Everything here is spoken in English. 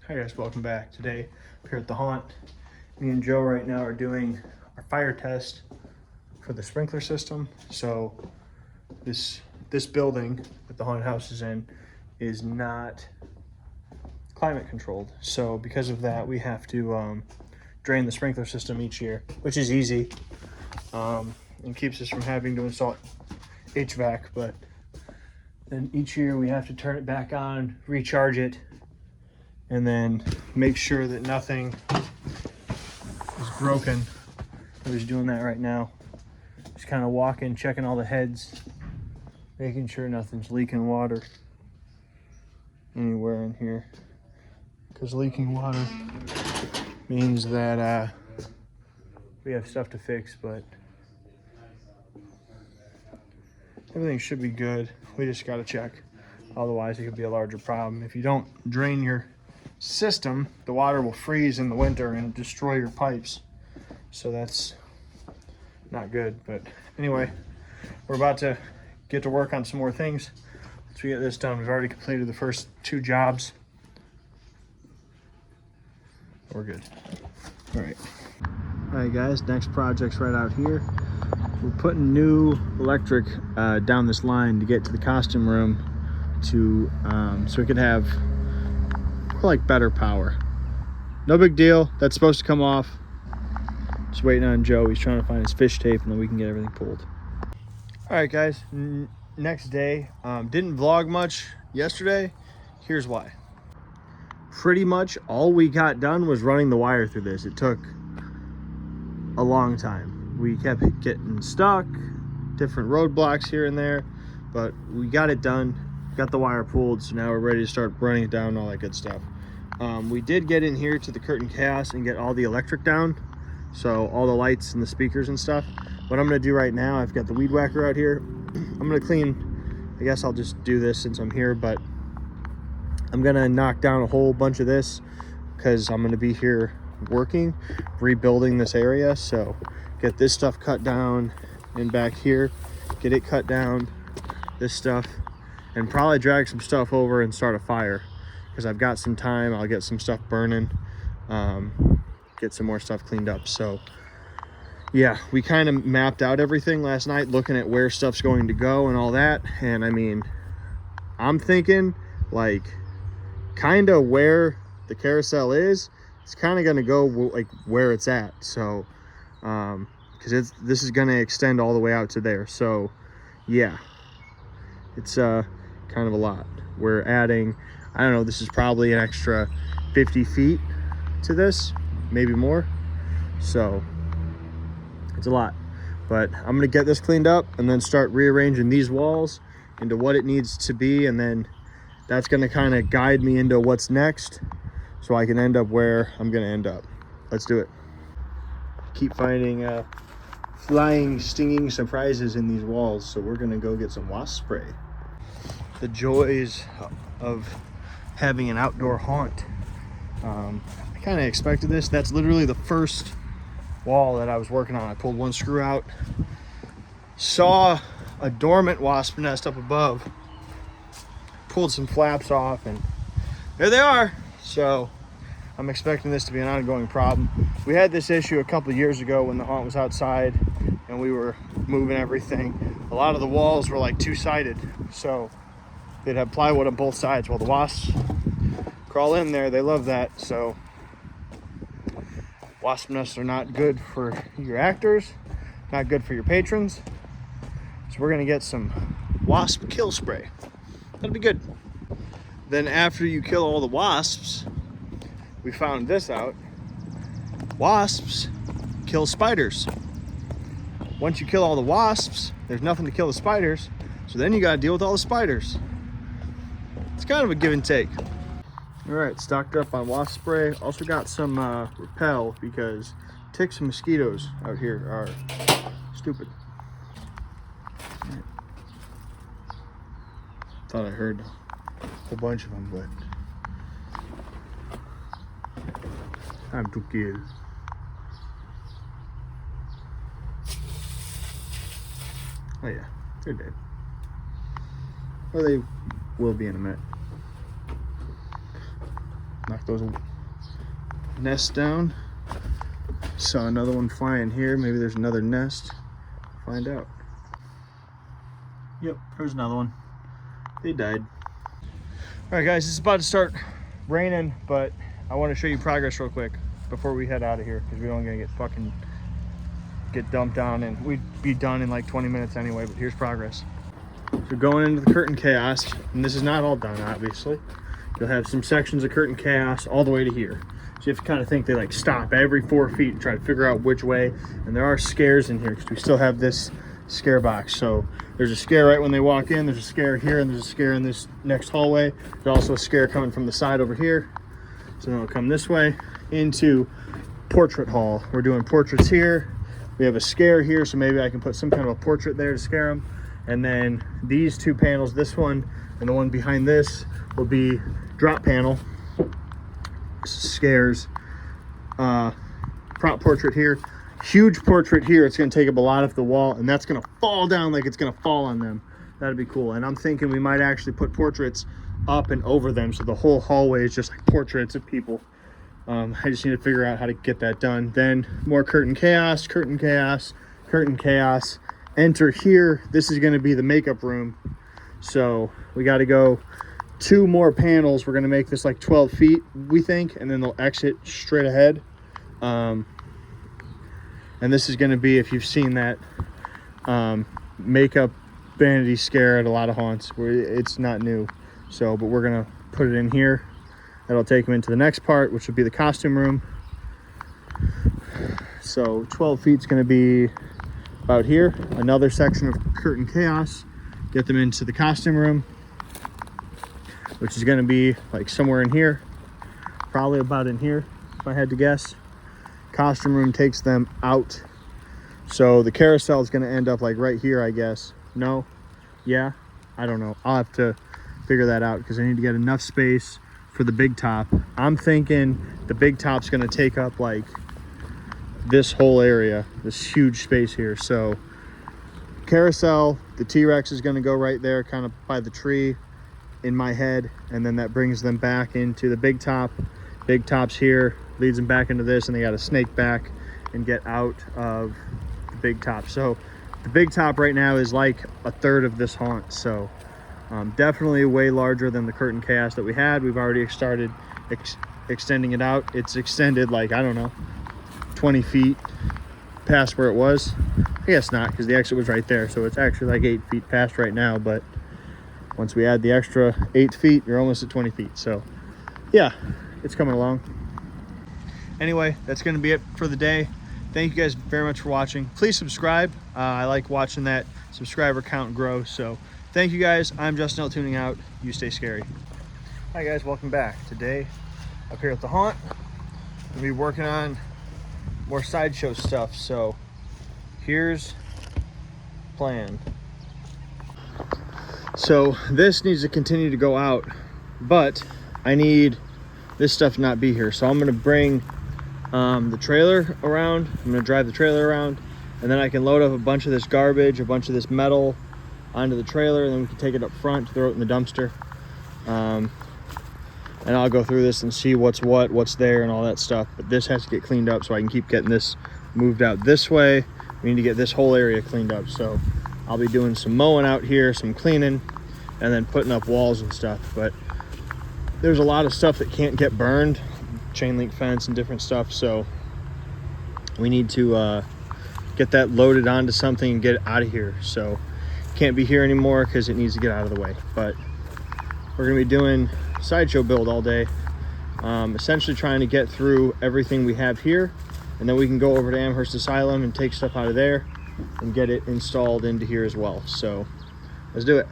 Hi guys, welcome back. Today, I'm here at the haunt. Me and Joe right now are doing our fire test for the sprinkler system. So this building that the haunted house is in is not climate controlled. So because of that, we have to drain the sprinkler system each year, which is easy and keeps us from having to install HVAC. But then each year we have to turn it back on, recharge it, and then make sure that nothing is broken. He's doing that right now. Just kind of walking, checking all the heads, making sure nothing's leaking water anywhere in here. Because leaking water means that we have stuff to fix, but everything should be good. We just got to check. Otherwise, it could be a larger problem. If you don't drain your system, the water will freeze in the winter and destroy your pipes. So that's not good. But anyway, we're about to get to work on some more things. Once we get this done, we've already completed the first 2 jobs. We're good. All right guys, next project's right out here. We're putting new electric down this line to get to the costume room to so we could have like better power. No big deal. That's supposed to come off. Just waiting on Joe. He's trying to find his fish tape, and then we can get everything pulled. All right, guys. Next day. Didn't vlog much yesterday. Here's why. Pretty much all we got done was running the wire through this. It took a long time. We kept getting stuck, different roadblocks here and there, but we got it done. Got the wire pulled, so now we're ready to start running it down and all that good stuff. We did get in here to the curtain chaos and get all the electric down, so all the lights and the speakers and stuff. What I'm going to do right now, I've got the weed whacker out here. I'm going to clean, I guess I'll just do this since I'm here, but I'm going to knock down a whole bunch of this because I'm going to be here working, rebuilding this area. So get this stuff cut down and back here, get it cut down, this stuff, and probably drag some stuff over and start a fire because I've got some time. I'll get some stuff burning, get some more stuff cleaned up. So yeah, we kind of mapped out everything last night, looking at where stuff's going to go and all that. And I mean, I'm thinking like kind of where the carousel is, it's kind of going to go like where it's at. So because this is going to extend all the way out to there. So yeah, it's kind of a lot. We're adding, I don't know, this is probably an extra 50 feet to this, maybe more. So it's a lot, but I'm gonna get this cleaned up and then start rearranging these walls into what it needs to be, and then that's gonna kind of guide me into what's next so I can end up where I'm gonna end up. Let's do it. Keep finding flying, stinging surprises in these walls, so we're gonna go get some wasp spray. The joys of having an outdoor haunt. I kind of expected this. That's literally the first wall that I was working on. I pulled one screw out, saw a dormant wasp nest up above, pulled some flaps off, and there they are. So I'm expecting this to be an ongoing problem. We had this issue a couple of years ago when the haunt was outside and we were moving everything. A lot of the walls were like two-sided, so they'd have plywood on both sides. Well, the wasps crawl in there. They love that. So wasp nests are not good for your actors, not good for your patrons. So we're gonna get some wasp kill spray. That'll be good. Then after you kill all the wasps, we found this out. Wasps kill spiders. Once you kill all the wasps, there's nothing to kill the spiders. So then you gotta deal with all the spiders. It's kind of a give and take. All right, stocked up on wasp spray. Also got some repel because ticks and mosquitoes out here are stupid. Right. Thought I heard a whole bunch of them, but time to kill. Oh yeah, they're dead. Or they will be in a minute. Knock those nests down. Saw another one flying here. Maybe there's another nest. Find out. Yep, there's another one. They died. All right, guys, it's about to start raining, but I want to show you progress real quick before we head out of here, because we don't gonna get dumped down, and we'd be done in like 20 minutes anyway. But here's progress. So going into the curtain chaos, and this is not all done, obviously. You'll have some sections of curtain chaos all the way to here. So you have to kind of think they like stop every 4 feet and try to figure out which way. And there are scares in here because we still have this scare box. So there's a scare right when they walk in, there's a scare here, and there's a scare in this next hallway. There's also a scare coming from the side over here. So then we'll come this way into portrait hall. We're doing portraits here. We have a scare here, so maybe I can put some kind of a portrait there to scare them. And then these two panels, this one and the one behind this, will be drop panel scares. Prop portrait here, huge portrait here. It's going to take up a lot of the wall, and that's going to fall down like it's going to fall on them. That'd be cool. And I'm thinking we might actually put portraits up and over them, so the whole hallway is just like portraits of people. I just need to figure out how to get that done. Then more curtain chaos, curtain chaos, curtain chaos. Enter here. This is going to be the makeup room. So we got to go 2 more panels. We're going to make this like 12 feet, we think, and then they'll exit straight ahead. And this is going to be, if you've seen that makeup vanity scare at a lot of haunts, where it's not new. So, but we're going to put it in here. That'll take them into the next part, which will be the costume room. So 12 feet is going to be about here. Another section of curtain chaos. Get them into the costume room, which is going to be like somewhere in here, probably about in here if I had to guess. Costume room takes them out, so the carousel is going to end up like right here, I guess. No, yeah, I don't know. I'll have to figure that out because I need to get enough space for the big top. I'm thinking the big top's going to take up like this whole area, this huge space here. So carousel, the T-Rex is going to go right there, kind of by the tree in my head, and then that brings them back into the big top. Big top's here, leads them back into this, and they got to snake back and get out of the big top. So the big top right now is like a third of this haunt. So definitely way larger than the curtain chaos that we had. We've already started extending it out. It's extended like, I don't know, 20 feet past where it was. I guess not, because the exit was right there. So it's actually like 8 feet past right now, but once we add the extra 8 feet, you're almost at 20 feet. So yeah, it's coming along. Anyway, that's going to be it for the day. Thank you guys very much for watching. Please subscribe. I like watching that subscriber count grow. So thank you guys. I'm Justin L tuning out. You stay scary. Hi guys, welcome back. Today up here at the haunt, we'll be working on more sideshow stuff. So here's plan. So this needs to continue to go out, but I need this stuff to not be here. So I'm going to bring the trailer around. I'm going to drive the trailer around, and then I can load up a bunch of this garbage, a bunch of this metal onto the trailer, and then we can take it up front, throw it in the dumpster. And I'll go through this and see what's what's there and all that stuff. But this has to get cleaned up so I can keep getting this moved out this way. We need to get this whole area cleaned up. So I'll be doing some mowing out here, some cleaning, and then putting up walls and stuff. But there's a lot of stuff that can't get burned, chain link fence and different stuff. So we need to get that loaded onto something and get it out of here. So can't be here anymore because it needs to get out of the way. But we're going to be doing sideshow build all day, essentially trying to get through everything we have here, and then we can go over to Amherst Asylum and take stuff out of there and get it installed into here as well. So let's do it.